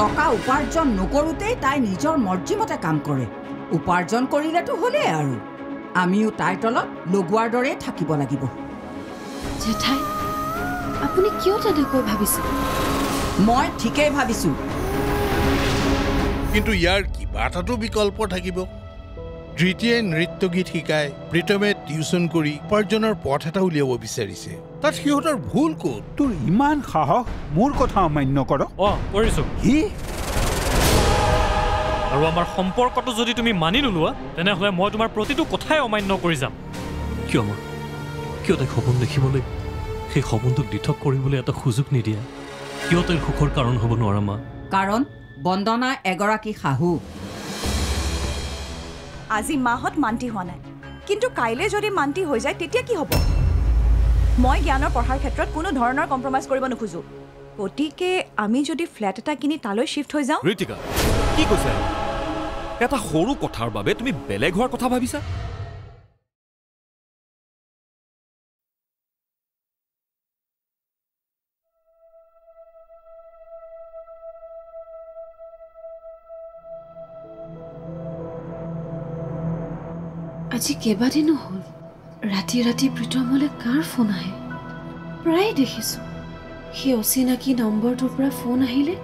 টকা উপাৰ্জন নকৰোঁতেই তাই নিজৰ মৰ্জিমতে কাম কৰে। উপাৰ্জন কৰিলেতো হ'লেই আৰু আমিও তাইৰ তলত লগোৱাৰ দৰে থাকিব লাগিব। জেঠাই আপুনি কিয় তেনেকৈ ভাবিছে? মই ঠিকেই ভাবিছোঁ। কিন্তু ইয়াৰ কিবা এটাতো বিকল্প থাকিব। ধৃতিয়ে নৃত্য গীত শিকাই, প্ৰীতমে টিউচন কৰি উপাৰ্জনৰ পথ এটা উলিয়াব বিচাৰিছে। তাত সিহঁতৰ ভুল ক'ত? তোৰ ইমান সাহস মোৰ কথা অমান্য কৰ? কৰিছো। কি? আৰু আমাৰ সম্পৰ্কটো যদি তুমি মানি নোলোৱা তেনেহ'লে মই তোমাৰ প্ৰতিটো কথাই অমান্য কৰি যাম। কিয় মা? কিয় তাইক সপোন দেখিবলৈ, সেই সপোনটোক দিঠক কৰিবলৈ এটা সুযোগ নিদিয়া? কিয় তাইৰ সুখৰ কাৰণ হ'ব নোৱাৰা মা? কাৰণ বন্দনা এগৰাকী শাহু। আজি মাহত মান্তি হোৱা নাই, কিন্তু কাইলৈ যদি মান্তি হৈ যায় তেতিয়া কি হ'ব? মই জ্ঞানৰ পঢ়াৰ ক্ষেত্ৰত কোনো ধৰণৰ কম্প্ৰমাইজ কৰিব নোখোজো। গতিকে আমি যদি ফ্লেট এটা কিনি তালৈ শ্বিফ্ট হৈ যাওঁ। ঋতিকা কি কৈছা? এটা সৰু কথাৰ বাবে তুমি বেলেগ হোৱাৰ কথা ভাবিছা? আজি কেইবাদিনো হ'ল ৰাতি ৰাতি প্ৰীতমলৈ কাৰ ফোন আহে? প্ৰায় দেখিছোঁ সেই অচিনাকি নম্বৰটোৰ পৰা ফোন আহিলে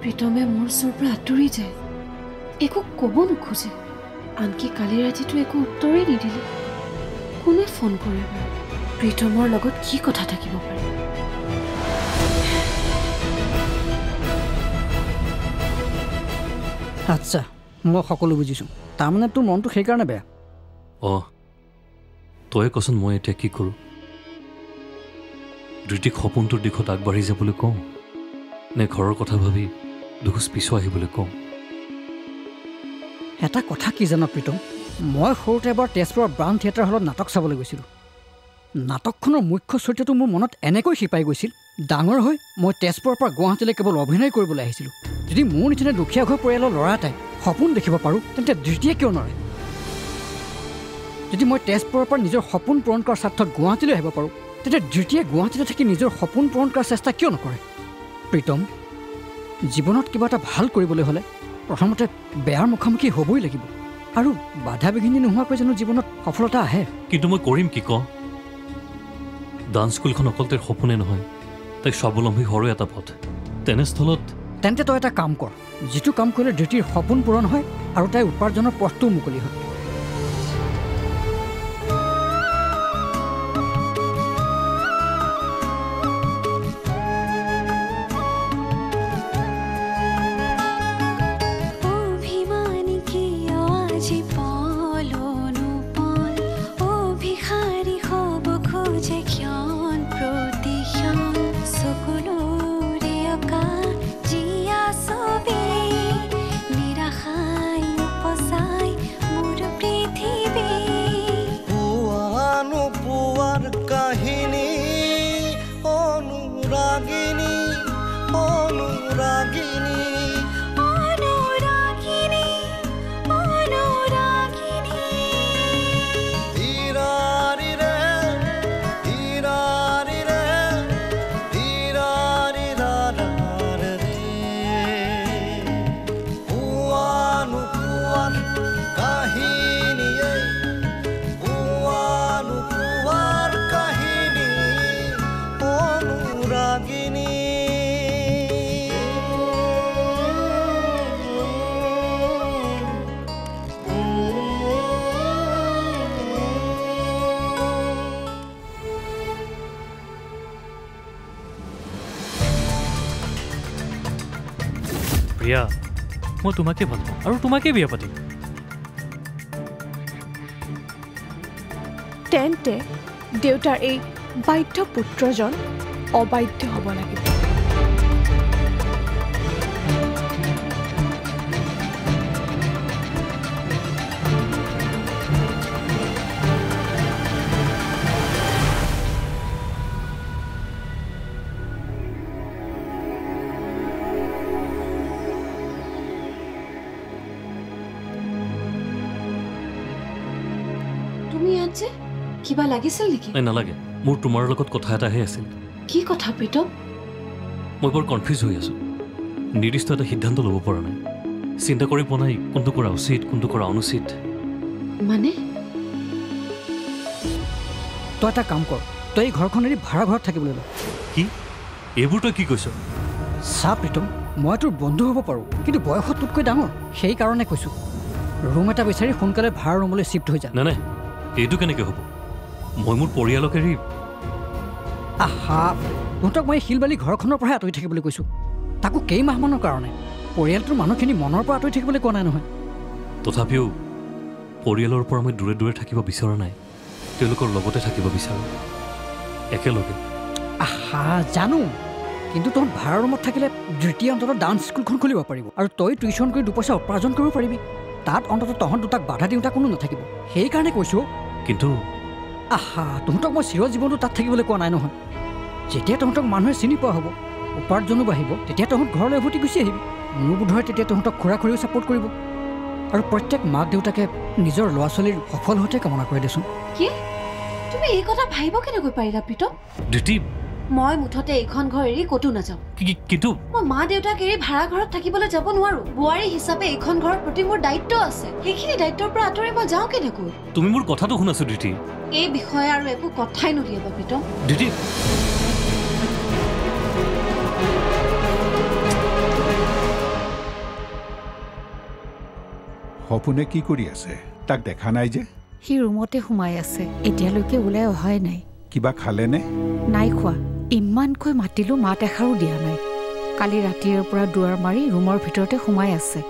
প্ৰীতমে মোৰ ওচৰৰ পৰা আঁতৰি যায়, একো ক'ব নোখোজে। আনকি কালি ৰাতিটো একো উত্তৰেই নিদিলে। কোনে ফোন কৰে বাৰু? প্ৰীতমৰ লগত কি কথা থাকিব পাৰে? আচ্ছা, মই সকলো বুজিছোঁ। তাৰমানে তোৰ মনটো সেইকাৰণে বেয়া? তই কচোন মই এতিয়া কি কৰোঁ? ধৃতিক সপোনটোৰ দিশত আগবাঢ়ি যাবলৈ কওঁ নে ঘৰৰ কথা ভাবি দুখোজ পিছুৱাই আহিবলৈ কওঁ? এটা কথা কি জান প্ৰীতম, মই সৰুতে এবাৰ তেজপুৰৰ ব্ৰাউন থিয়েটাৰ হলত নাটক চাবলৈ গৈছিলোঁ। নাটকখনৰ মুখ্য চৰিত্ৰটো মোৰ মনত এনেকৈ শিপাই গৈছিল, ডাঙৰ হৈ মই তেজপুৰৰ পৰা গুৱাহাটীলৈ কেৱল অভিনয় কৰিবলৈ আহিছিলোঁ। যদি মোৰ নিচিনা দুখীয়া ঘৰ পৰিয়ালৰ ল'ৰা এটাই সপোন দেখিব পাৰোঁ তেন্তে ধৃতিয়ে কিয় নোৱাৰে? যদি মই তেজপুৰৰ পৰা নিজৰ সপোন পূৰণ কৰাৰ স্বাৰ্থত গুৱাহাটীলৈ আহিব পাৰোঁ তেতিয়া ধৃতিয়ে গুৱাহাটীতে থাকি নিজৰ সপোন পূৰণ কৰাৰ চেষ্টা কিয় নকৰে? প্ৰীতম, জীৱনত কিবা এটা ভাল কৰিবলৈ হ'লে প্ৰথমতে বেয়াৰ মুখামুখি হ'বই লাগিব, আৰু বাধা বিঘিনি নোহোৱাকৈ জানো জীৱনত সফলতা আহে? কিন্তু মই কৰিম কি কওঁ? ডান্স স্কুলখন অকল তাইৰ সপোনে নহয়, তাইক স্বাৱলম্বী হোৱাৰো এটা পথ। তেনেস্থলত তেন্তে তই এটা কাম কৰ, যিটো কাম কৰিলে ধৃতিৰ সপোন পূৰণ হয় আৰু তাইৰ উপাৰ্জনৰ পথটোও মুকলি হয়। প্ৰিয়া, মই তোমাকে ভাল পাওঁ আৰু তোমাকে বিয়া পাতিম। তেন্তে দেউতাৰ এই বাধ্য পুত্ৰজন অবাধ্য হ'ব লাগিব। কিবা লাগিছিল নেকি? নাই, নালাগে। মোৰ তোমাৰ লগত কথা এটাহে আছিল। কি কথা প্ৰীতম? মই বৰ কনফিউজ হৈ আছোঁ। নিৰ্দিষ্ট এটা সিদ্ধান্ত ল'ব পৰা নাই চিন্তা কৰি পোৱা নাই কোনটো কৰা উচিত কোনটো কৰা অনুচিত মানে তই এটা কাম কৰ তই এই ঘৰখন এৰি ভাড়া ঘৰত থাকিবলৈ ল কি এইবোৰ তই কি কৈছ চা প্ৰীতম মই তোৰ বন্ধু হ'ব পাৰোঁ কিন্তু বয়সত তোতকৈ ডাঙৰ সেইকাৰণে কৈছোঁ ৰুম এটা বিচাৰি সোনকালে ভাড়া ৰুমলৈ শ্বিফ্ট হৈ যা নাই নাই এইটো কেনেকৈ হ'ব মই মোৰ পৰিয়ালক এৰি আহা তহঁতক মই শিলবালি ঘৰখনৰ পৰাই আঁতৰি থাকিবলৈ কৈছোঁ তাকো কেইমাহমানৰ কাৰণে পৰিয়ালটোৰ মানুহখিনি মনৰ পৰা আঁতৰি থাকিবলৈ কোৱা নাই নহয় তথাপিও পৰিয়ালৰ পৰা মই দূৰে দূৰে থাকিব বিচৰা নাই তেওঁলোকৰ লগতে থাকিব বিচাৰোঁ একেলগে আহা জানো কিন্তু তহঁত ভাড়া ৰুমত থাকিলে দ্বিতীয় অন্ততঃ ডান্স স্কুলখন খুলিব পাৰিব আৰু তই টিউশ্যন কৰি দুপইচা উপাৰ্জন কৰিব পাৰিবি তাত অন্ততঃ তহঁত দুটাক বাধা দিওঁতা কোনো নাথাকিব সেইকাৰণে কৈছোঁ কিন্তু আহা তহঁতক মই চিৰজীৱনটো তাত থাকিবলৈ কোৱা নাই নহয় যেতিয়া তহঁতক মানুহে চিনি পোৱা হ'ব উপাৰ্জনো বাঢ়িব তেতিয়া তহঁত ঘৰলৈ উভতি গুচি আহিবি মোৰ বোধহয় তেতিয়া তহঁতক খুৰা খুৰীও ছাপোৰ্ট কৰিব আৰু প্ৰত্যেক মাক দেউতাকে নিজৰ ল'ৰা ছোৱালীৰ সফল হওঁতে কামনা কৰে দেচোন কি তুমি এই কথা ভাবিব কেনেকৈ পাৰিলা প্ৰীতম দিতি মই মুঠতে এইখন ঘৰ এৰি ক'তো নাযাওঁ কিন্তু মই মা দেউতাক এৰি ভাড়া ঘৰত থাকিবলৈ যাব নোৱাৰো বোৱাৰী হিচাপে এইখন ঘৰৰ প্ৰতি মোৰ দায়িত্ব আছে সেইখিনি দায়িত্বৰ পৰা আঁতৰি মই যাওঁ কেনেকৈ তুমি মোৰ কথাটো শুনাছো দিতি এই বিষয়ে আৰু একো কথাই নুলিয়াবা প্ৰীতম দিতি সপোনে কি কৰি আছে তাক দেখা নাই যে সি ৰুমতে সোমাই আছে এতিয়ালৈকে ওলাই অহাই নাই কিবা খালেনে নাই খোৱা ইমানকৈ মাতিলো মাত এষাৰো দিয়া নাই কালি ৰাতিৰ পৰা দুৱাৰ মাৰি ৰুমৰ ভিতৰতে সোমাই আছে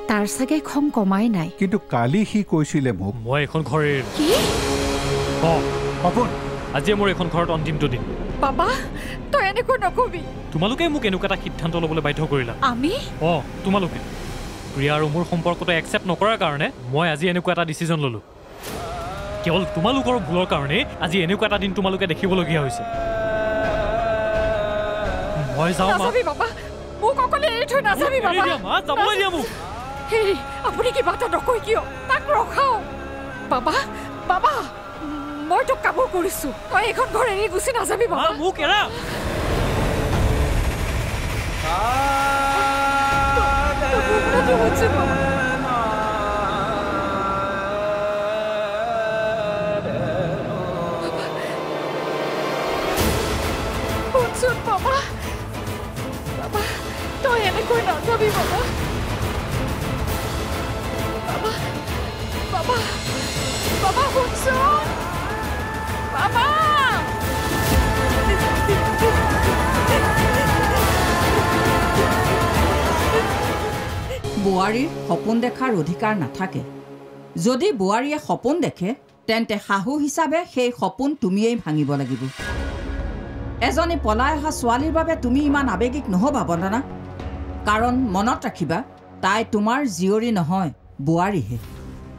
তাৰ চাগে খং কমাই নাই কিন্তু কালি সি কৈছিলে মোক মই এখন ঘৰে কি সপোন আজি মোৰ এখন ঘৰত অন্তিমটো দিন বাবা তই এনেকৈ নকবি তোমালোকে মোক এনেকুৱা এটা সিদ্ধান্ত ল'বলৈ বাধ্য কৰিলা আমি তোমালোকে প্ৰিয়া আৰু মোৰ সম্পৰ্কটো একচেপ্ট নকৰাৰ কাৰণে মই আজি এনেকুৱা এটা ডিচিজন ল'লোঁ কেৱল তোমালোকৰ ভুলৰ কাৰণে আজি এনেকুৱা এটা দিন তোমালোকে দেখিবলগীয়া হৈছে মই যাওঁ বাবা মোক অকলে এৰি থৈ নাযাবি বাবা যাবলৈ দিয়া মোক হেৰি আপুনি কিবা এটা নকয় কিয় তাক ৰখাও বাবা বাবা মই তোক কামোৰ কৰিছোঁ তই এইখন ঘৰ এৰি গুচি নাযাবি বাবা মোক এৰা শুনচোন বাবা বাবা তই এনেকৈ নাযাবি বাবা বাবা বাবা বাবা শুনচোন বাবা বোৱাৰীৰ সপোন দেখাৰ অধিকাৰ নাথাকে যদি বোৱাৰীয়ে সপোন দেখে তেন্তে শাহু হিচাপে সেই সপোন তুমিয়েই ভাঙিব লাগিব এজনী পলাই অহা ছোৱালীৰ বাবে তুমি ইমান আৱেগিক নহ'বা বন্দনা কাৰণ মনত ৰাখিবা তাই তোমাৰ জীয়ৰী নহয় বোৱাৰীহে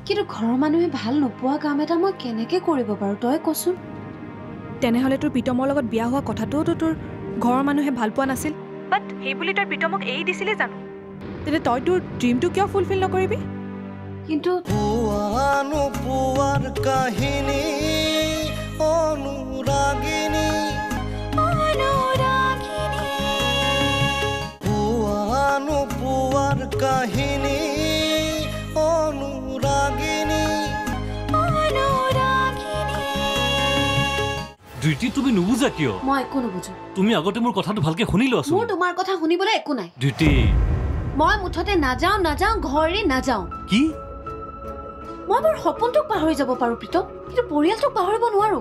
কিন্তু ঘৰৰ মানুহে ভাল নোপোৱা কাম এটা মই কেনেকৈ কৰিব পাৰোঁ তই কচোন তেনেহ'লে তোৰ প্ৰীতমৰ লগত বিয়া হোৱা কথাটোওতো তোৰ ঘৰৰ মানুহে ভাল পোৱা নাছিল বাট সেই বুলি তই প্ৰীতমক এৰি দিছিলি জানো তেন্তে তই তোৰ ড্ৰিমটো কিয় ফুলফিল নকৰিবি কিন্তু পোৱাৰ কাহিনী অনুৰাগিনী পোৱাৰ কাহিনী অনুৰাগিনী ধৃতি তুমি নুবুজা কিয় মই একো নুবুজো তুমি আগতে মোৰ কথাটো ভালকে শুনি লোৱাচোন মোৰ তোমাৰ কথা শুনিবলৈ একো নাই ধৃতি মই মুঠতে নাযাওঁ ঘৰ এৰি নাযাওঁ কি মই মোৰ সপোনটোক পাহৰি যাব পাৰোঁ প্ৰীতম কিন্তু পৰিয়ালটোক পাহৰিব নোৱাৰো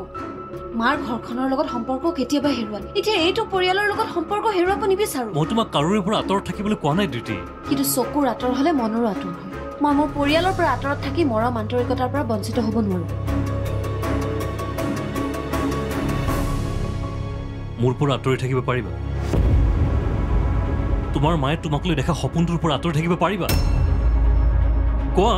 মাৰ ঘৰখনৰ লগত সম্পৰ্ক কেতিয়াবা হেৰুৱাল এতিয়া এইটো পৰিয়ালৰ লগত সম্পৰ্ক হেৰুৱাব নিবিচাৰো মই তোমাক কাৰোৰে পৰা আঁতৰত থাকিবলৈ কোৱা নাই ধৃতি কিন্তু চকুৰ আঁতৰ হ'লে মনৰো আঁতৰ হয় মই মোৰ পৰিয়ালৰ পৰা আঁতৰত থাকি মৰম আন্তৰিকতাৰ পৰা বঞ্চিত হ'ব নোৱাৰো মোৰ পৰা আঁতৰি থাকিব পাৰিবা তোমাৰ মায়ে তোমাক লৈ দেখা সপোনটোৰ পৰা আঁতৰি থাকিব পাৰিবা কোৱা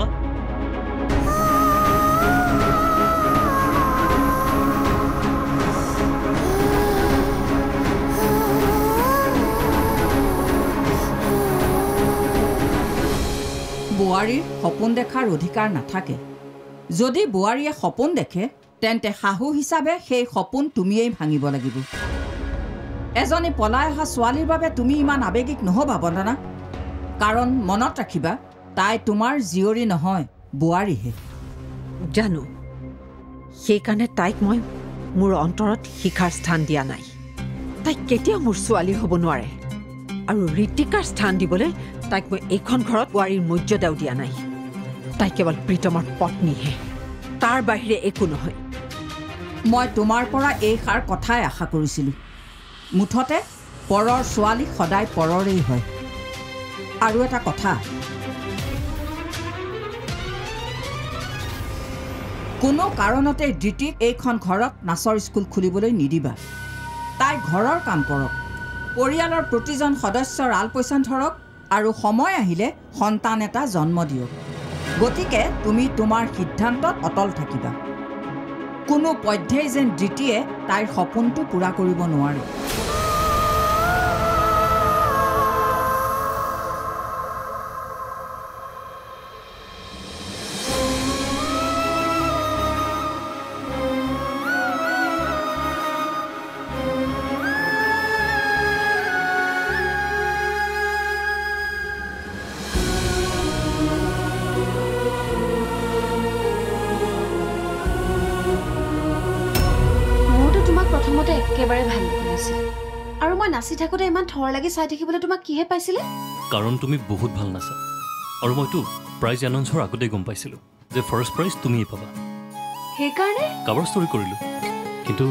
বোৱাৰীৰ সপোন দেখাৰ অধিকাৰ নাথাকে যদি বোৱাৰীয়ে সপোন দেখে তেন্তে শাহু হিচাপে সেই সপোন তুমিয়েই ভাঙিব লাগিব এজনী পলাই অহা ছোৱালীৰ বাবে তুমি ইমান আৱেগিক নহবা বন্দনা কাৰণ মনত ৰাখিবা তাই তোমাৰ জীয়ৰী নহয় বোৱাৰীহে জানো সেইকাৰণে তাইক মই মোৰ অন্তৰত শিখাৰ স্থান দিয়া নাই তাইক কেতিয়াও মোৰ ছোৱালী হ'ব নোৱাৰে আৰু ঋতিকাৰ স্থান দিবলৈ তাইক মই এইখন ঘৰত বোৱাৰীৰ মৰ্যাদাও দিয়া নাই তাই কেৱল প্ৰীতমৰ পত্নীহে তাৰ বাহিৰে একো নহয় মই তোমাৰ পৰা এইষাৰ কথাই আশা কৰিছিলোঁ মুঠতে পৰৰ ছোৱালী সদায় পৰৰেই হয় আৰু এটা কথা কোনো কাৰণতে ডিটিক এইখন ঘৰত নাচৰ স্কুল খুলিবলৈ নিদিবা তাই ঘৰৰ কাম কৰক পৰিয়ালৰ প্ৰতিজন সদস্যৰ আল পৈচান ধৰক আৰু সময় আহিলে সন্তান এটা জন্ম দিয়ক গতিকে তুমি তোমাৰ সিদ্ধান্তত অটল থাকিবা কোনো পধ্যেই যেন ডিটিয়ে তাইৰ সপোনটো পূৰা কৰিব নোৱাৰে একেবাৰে ভাল লাগিছিল আৰু মই নাচি থাকোঁতে ইমান থৰ লাগি চাই থাকিবলৈ তোমাক কিহে পাইছিলে কাৰণ তুমি বহুত ভাল নাচা আৰু মইতো প্ৰাইজ এনাউন্সৰ আগতেই গম পাইছিলোঁ যে ফাৰ্ষ্ট প্ৰাইজ তুমিয়েই পাবা সেইকাৰণে কাভাৰ ষ্টৰী কৰিলোঁ কিন্তু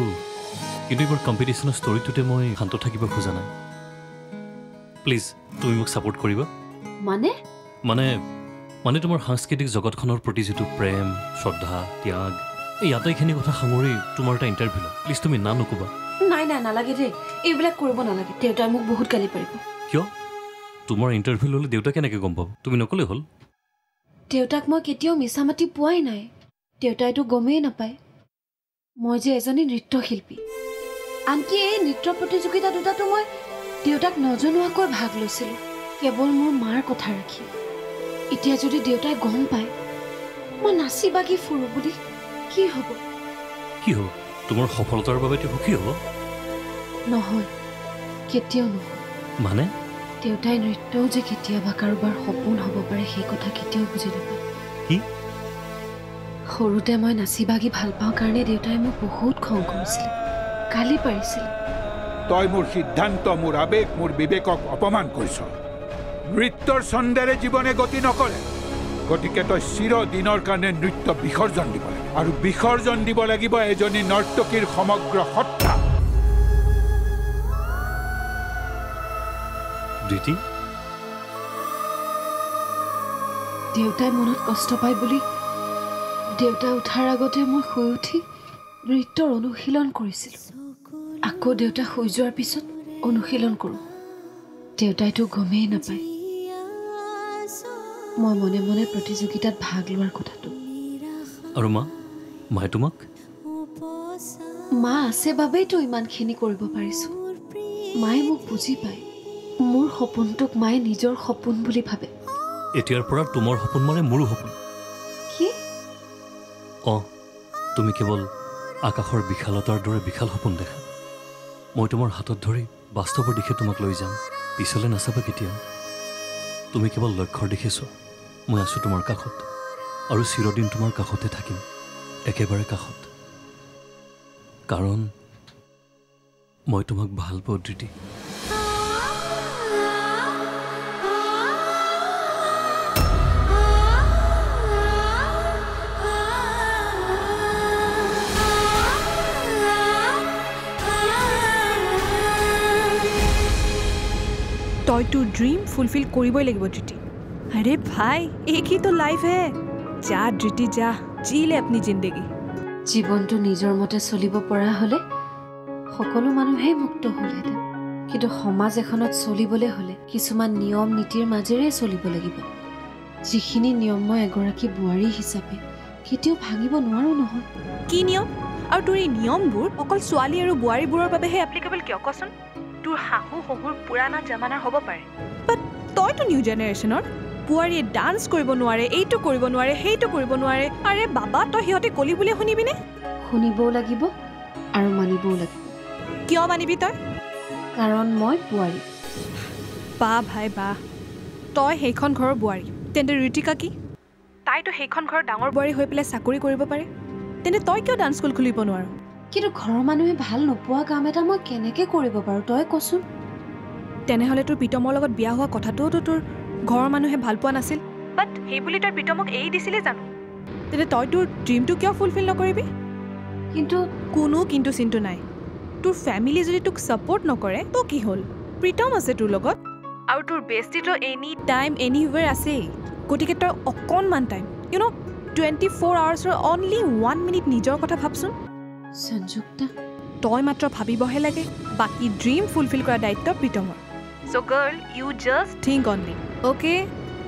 এইবাৰ কম্পিটিশ্যনৰ ষ্টৰীটোতে মই শান্ত থাকিব খোজা নাই প্লিজ তুমি মোক ছাপোৰ্ট কৰিবা মানে মানে মানে তোমাৰ সাংস্কৃতিক জগতখনৰ প্ৰতি যিটো প্ৰেম শ্ৰদ্ধা ত্যাগ এই আটাইখিনি কথা সামৰি তোমাৰ এটা ইণ্টাৰভিউ লওঁ প্লিজ তুমি না নক'বা নাই নাই নালাগে দেই এইবিলাক কৰিব নালাগে দেউতাই মোক বহুত গালি পাৰিব কিয় তোমাৰ ইণ্টাৰভিউ ল'লে দেউতাই কেনেকৈ গম পাব তুমি নক'লে হ'ল দেউতাক মই কেতিয়াও মিছা মাতি পোৱাই নাই দেউতাইতো গমেই নাপায় মই যে এজনী নৃত্যশিল্পী আনকি এই নৃত্য প্ৰতিযোগিতা দুটাতো মই দেউতাক নজনোৱাকৈ ভাগ লৈছিলোঁ কেৱল মোৰ মাৰ কথা ৰাখি এতিয়া যদি দেউতাই গম পায় মই নাচি বাগি ফুৰোঁ বুলি কি হ'ব তোমাৰ সফলতাৰ বাবে সুখী হ'ব নহয় কেতিয়াও নহয় মানে দেউতাই নৃত্যও যে কেতিয়াবা কাৰোবাৰ সপোন হ'ব পাৰে সেই কথা কেতিয়াও বুজি নাপায় কি সৰুতে মই নাচি বাগি ভাল পাওঁ কাৰণে দেউতাই মোক বহুত খং কৰিছিলে গালি পাৰিছিল তই মোৰ সিদ্ধান্ত মোৰ আৱেগ মোৰ বিবেকক অপমান কৰিছ নৃত্যৰ ছন্দেৰে জীৱনে গতি নকৰে গতিকে তই চিৰদিনৰ কাৰণে নৃত্য বিসৰ্জন দিব লাগে আৰু বিসৰ্জন দিব লাগিব এজনী নৰ্তকীৰ সমগ্ৰ সত্তা দেউতাই মনত কষ্ট পায় বুলি দেউতা উঠাৰ আগতে মই শুই উঠি নৃত্যৰ অনুশীলন কৰিছিলোঁ আকৌ দেউতা শুই যোৱাৰ পিছত অনুশীলন কৰোঁ দেউতাইতো গমেই নাপায় মই মনে মনে প্ৰতিযোগিতাত ভাগ লোৱাৰ কথাটো আৰু মায়ে তোমাক মা আছে বাবেইতো ইমানখিনি কৰিব পাৰিছোঁ মায়ে মোক বুজি পায় মোৰ সপোনটোক মায়ে নিজৰ সপোন বুলি ভাবে এতিয়াৰ পৰা তোমাৰ সপোন মানে মোৰো সপোন কি তুমি কেৱল আকাশৰ বিশালতাৰ দৰে বিশাল সপোন দেখা মই তোমাৰ হাতত ধৰি বাস্তৱৰ দিশে তোমাক লৈ যাম পিছলৈ নাচাবা কেতিয়াও তুমি কেৱল লক্ষ্যৰ দিশে চোৱা মই আছোঁ তোমাৰ কাষত আৰু চিৰদিন তোমাৰ কাষতে থাকিম একেবাৰে কাষত কাৰণ মই তোমাক ভাল পাওঁ ধৃতি तोय तो ड्रीम फुलफिल करिबই লাগিব ड्रिटी अरे भाई एक ही तो लाइफ है जा ड्रिटी जा जी ले अपनी जिंदगी জীৱনটো নিজৰ মতে চলিব পৰা হলে সকলো মানুহে মুক্ত হলহেঁতেন কিন্তু সমাজ এখনত চলিবলৈ হলে কিছুমান নিয়ম নীতিৰ মাজেৰে চলিব লাগিব যিখিনি নিয়ম মই এগৰাকী বোৱাৰী হিচাপে কেতিয়াও ভাঙিব নোৱাৰো নহয় কি নিয়ম আৰু তোৰ এই নিয়মবোৰ অকল ছোৱালী আৰু বোৱাৰীবোৰৰ বাবেহে এপ্লিকেবল কিয় কচোন তোৰ শাহু শহুৰ পুৰাণা জামানাৰ হ'ব পাৰে বাট তইতো নিউ জেনেৰেশ্যনৰ পুৱাৰীয়ে ডান্স কৰিব নোৱাৰে এইটো কৰিব নোৱাৰে সেইটো কৰিব নোৱাৰে আৰে বাবা তই সিহঁতে কলি বুলি শুনিবিনে শুনিবও লাগিব আৰু মানিবও লাগিব কিয় মানিবি তই কাৰণ মই বোৱাৰী। বা ভাই বা, তই সেইখন ঘৰৰ বোৱাৰী, তেন্তে ঋতিকা কি? তাইতো সেইখন ঘৰৰ ডাঙৰ বোৱাৰী হৈ পেলাই চাকৰি কৰিব পাৰে, তেন্তে তই কিয় ডান্স স্কুল খুলিব নোৱাৰ? কিন্তু ঘৰৰ মানুহে ভাল নোপোৱা কাম এটা মই কেনেকৈ কৰিব পাৰোঁ তই কচোন। তেনেহ'লে তোৰ প্ৰীতমৰ লগত বিয়া হোৱা কথাটোওতো তোৰ ঘৰৰ মানুহে ভাল পোৱা নাছিল, বাট সেইবুলি তই প্ৰীতমক এৰি দিছিলে জানো? তেন্তে তই তোৰ ড্ৰিমটো কিয় ফুলফিল নকৰিবি? কিন্তু কোনো কিন্তু চিন্তু নাই। তোৰ ফেমিলি যদি তোক ছাপোৰ্ট নকৰে তো কি হ'ল? প্ৰীতম আছে তোৰ লগত, আৰু তোৰ বেষ্টিটো এনি টাইম এনিৱেৰ আছেই। গতিকে তই অকণমান টাইম 24 আৱাৰ্ছৰ অনলি 1 মিনিট নিজৰ কথা ভাবচোন। সঞ্জুক্তা, তই মাত্ৰ ভাবিবহে লাগে, বাকী ড্ৰিম ফুলফিল কৰা দায়িত্ব প্ৰীতমৰ। So' girl, you just think only. Okay,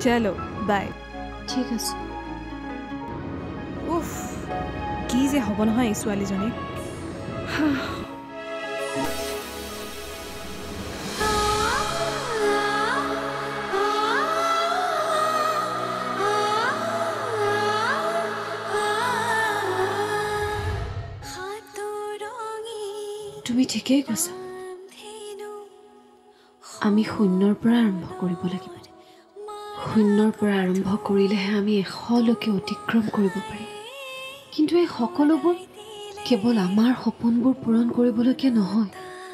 চলো বাই। ঠিক আছে। উফ, কি যে হ'ব নহয় এই ছোৱালীজনী। তুমি ঠিকেই কৈছা, আমি শূন্যৰ পৰা আৰম্ভ কৰিব লাগিব। শূন্যৰ পৰা আৰম্ভ কৰিলেহে আমি 100লৈকে অতিক্ৰম কৰিব পাৰিম। কিন্তু এই সকলোবোৰ কেৱল আমাৰ সপোনবোৰ পূৰণ কৰিবলৈকে নহয়,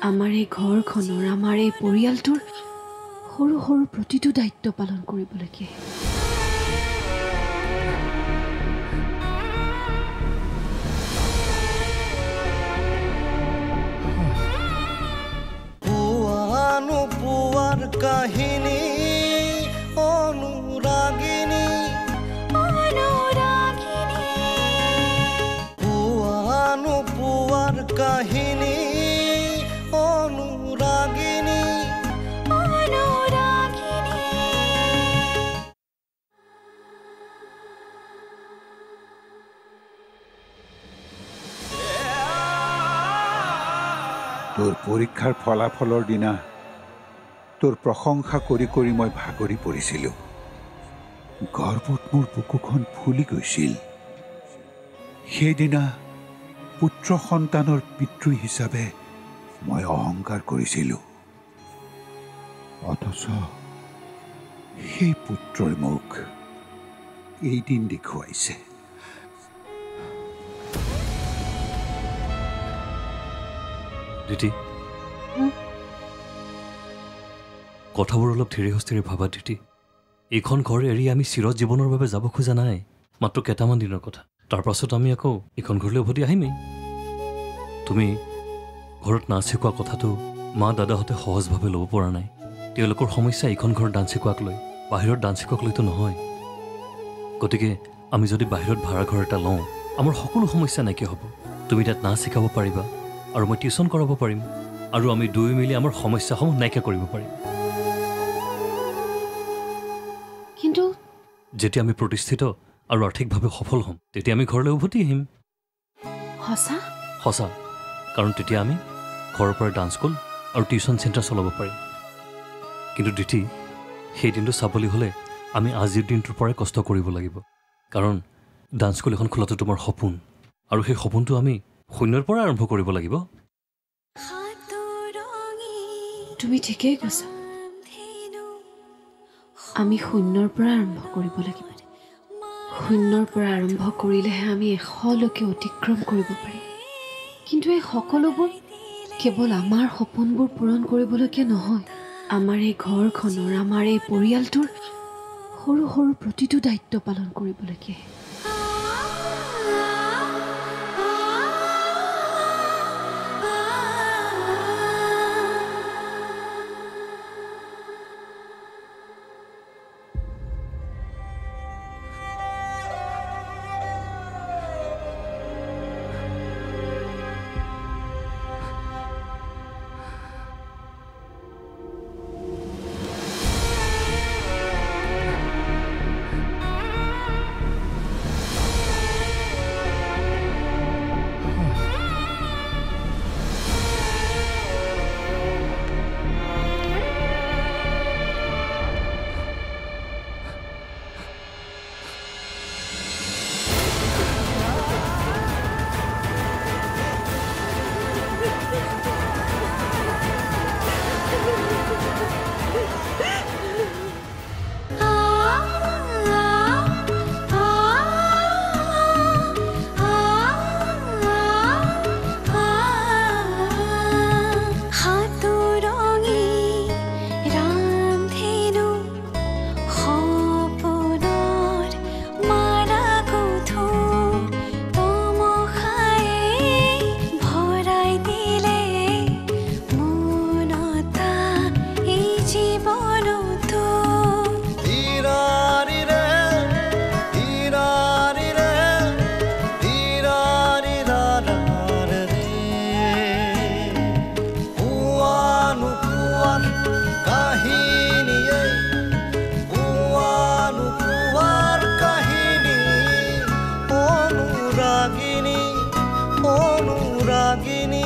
আমাৰ এই ঘৰখনৰ, আমাৰ এই পৰিয়ালটোৰ সৰু সৰু প্ৰতিটো দায়িত্ব পালন কৰিবলৈকে। পোৱাৰ কাহিনী অনুৰাগিনী পোৱাৰ কাহিনী অনুৰাগিনী। তোৰ পৰীক্ষাৰ ফলাফলৰ দিনা তোৰ প্ৰশংসা কৰি কৰি মই ভাগৰি পৰিছিলোঁ। গৰ্বত মোৰ বুকুখন ফুলি গৈছিল। সেইদিনা পুত্ৰ সন্তানৰ পিতৃ হিচাপে মই অহংকাৰ কৰিছিলোঁ, অথচ সেই পুত্ৰই মোক এই দিন দেখুৱাইছে। দিতি, কথাবোৰ অলপ ধীৰে সুস্থিৰে ভাবা দিতি। এইখন ঘৰ এৰি আমি চিৰ জীৱনৰ বাবে যাব খোজা নাই, মাত্ৰ কেইটামান দিনৰ কথা। তাৰ পাছত আমি আকৌ এইখন ঘৰলৈ উভতি আহিমেই। তুমি ঘৰত নাচ শিকোৱা কথাটো মা দাদাহঁতে সহজভাৱে ল'ব পৰা নাই। তেওঁলোকৰ সমস্যা এইখন ঘৰত ডান্স শিকোৱাক লৈ, বাহিৰত ডান্স শিকোৱাক লৈতো নহয়। গতিকে আমি যদি বাহিৰত ভাড়া ঘৰ এটা লওঁ, আমাৰ সকলো সমস্যা নাইকিয়া হ'ব। তুমি তাত নাচ শিকাব পাৰিবা আৰু মই টিউশ্যন কৰাব পাৰিম, আৰু আমি দুই মিলি আমাৰ সমস্যাসমূহ নাইকিয়া কৰিব পাৰিম। কিন্তু যেতিয়া আমি প্ৰতিষ্ঠিত আৰু আৰ্থিকভাৱে সফল হ'ম, তেতিয়া আমি ঘৰলৈ উভতি আহিম। সঁচা সঁচা, কাৰণ তেতিয়া আমি ঘৰৰ পৰা ডান্স স্কুল আৰু টিউশ্যন চেণ্টাৰ চলাব পাৰিম। কিন্তু দিতি, সেই দিনটো চাবলৈ হ'লে আমি আজিৰ দিনটোৰ পৰাই কষ্ট কৰিব লাগিব, কাৰণ ডান্স স্কুল এখন খোলাটো তোমাৰ সপোন, আৰু সেই সপোনটো আমি শূন্যৰ পৰা আৰম্ভ কৰিব লাগিব। তুমি ঠিকেই কৈছা, আমি শূন্যৰ পৰা আৰম্ভ কৰিব লাগিব। শূন্যৰ পৰা আৰম্ভ কৰিলেহে আমি 100লৈকে অতিক্ৰম কৰিব পাৰিম। কিন্তু এই সকলোবোৰ কেৱল আমাৰ সপোনবোৰ পূৰণ কৰিবলৈকে নহয়, আমাৰ এই ঘৰখনৰ, আমাৰ এই পৰিয়ালটোৰ সৰু সৰু প্ৰতিটো দায়িত্ব পালন কৰিবলৈকে। অনুৰাগিনী